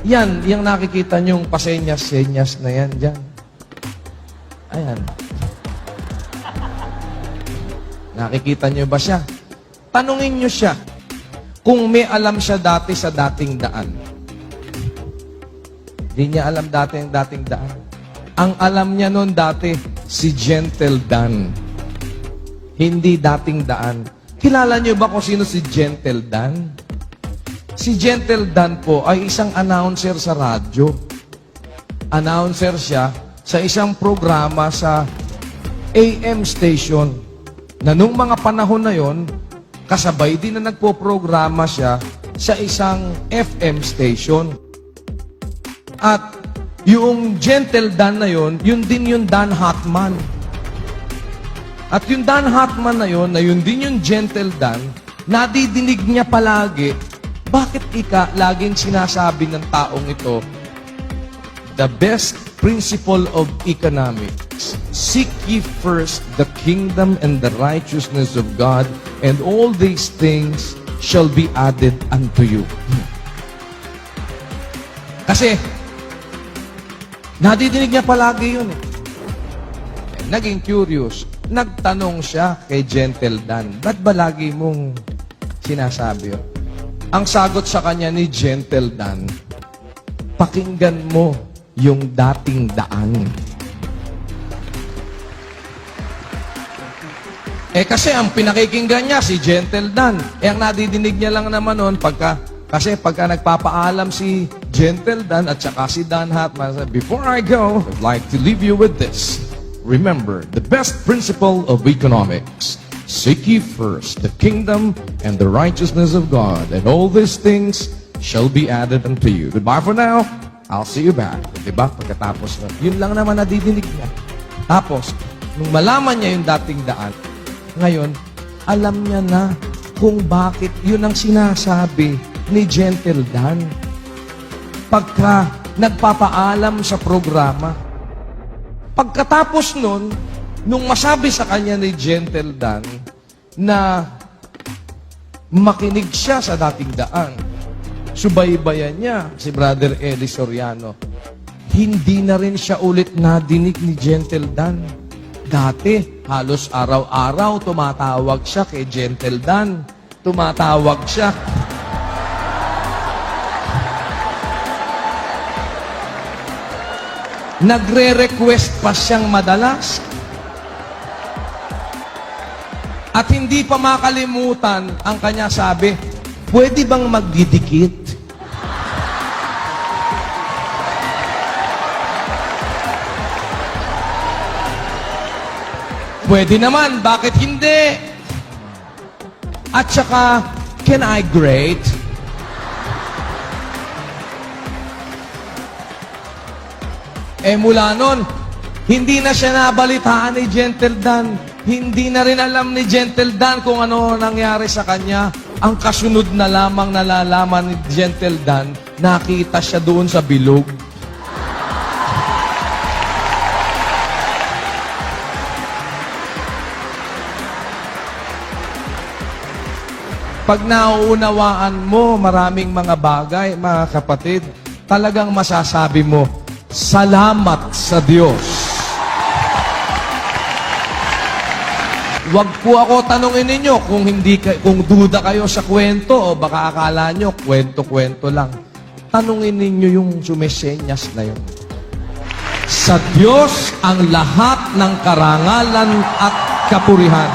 Yan, yung nakikita nyong pasenyas-senyas na yan, dyan. Ayan. Nakikita nyo ba siya? Tanungin nyo siya kung may alam siya dati sa dating daan. Hindi niya alam dati ang dating daan. Ang alam niya noon dati, si Gentle Dan. Hindi dating daan. Kilala niyo ba kung sino si Gentle Dan? Si Gentle Dan po ay isang announcer sa radyo. Announcer siya sa isang programa sa AM station na nung mga panahon na yon, kasabay din na nagpo-programa siya sa isang FM station. At yung Gentle Dan na yon, yun din yung Dan Hartman. At yung Dan Hartman na yun din yung Gentle Dan, nadidinig niya palagi, bakit laging sinasabi ng taong ito, the best principle of economics, seek ye first the kingdom and the righteousness of God, and all these things shall be added unto you. Kasi, nadidinig niya palagi yun. Naging curious. Nagtanong siya kay Gentle Dan, ba't ba lagi mong sinasabi yun? Ang sagot sa kanya ni Gentle Dan, pakinggan mo yung dating daan. Kasi ang pinakikinggan niya si Gentle Dan. Ang nadidinig niya lang naman noon kasi pagka nagpapaalam si Gentle Dan at saka si Dan Hartman, before I go, I'd like to leave you with this. Remember, the best principle of economics, seek ye first the kingdom and the righteousness of God, and all these things shall be added unto you. Goodbye for now. I'll see you back. Diba? Pagkatapos, yun lang naman nadidinig niya. Tapos, nung malaman niya yung dating daan, ngayon, alam niya na kung bakit yun ang sinasabi ni Gentle Dan. Pagka nagpapaalam sa programa, pagkatapos nun, nung masabi sa kanya ni Gentle Dan na makinig siya sa dating daan, subaybayan niya si Brother Eli Soriano, hindi na rin siya ulit nadinig ni Gentle Dan. Dati, halos araw-araw tumatawag siya kay Gentle Dan. Tumatawag siya. Nagre-request pa siyang madalas. At hindi pa makalimutan ang kanya sabi, pwede bang magdidikit? Pwede naman, bakit hindi? At saka, can I grade? Mula nun, hindi na siya nabalitaan ni Gentle Dan. Hindi na rin alam ni Gentle Dan kung ano nangyari sa kanya. Ang kasunod na lamang nalalaman ni Gentle Dan, nakita siya doon sa bilog. Pag nauunawaan mo maraming mga bagay, mga kapatid, talagang masasabi mo, salamat sa Diyos. Wag po ako tanungin ninyo kung duda kayo sa kwento o baka akala nyo kwento-kwento lang. Tanungin ninyo yung sumesenyas na yun. Sa Diyos ang lahat ng karangalan at kapurihan.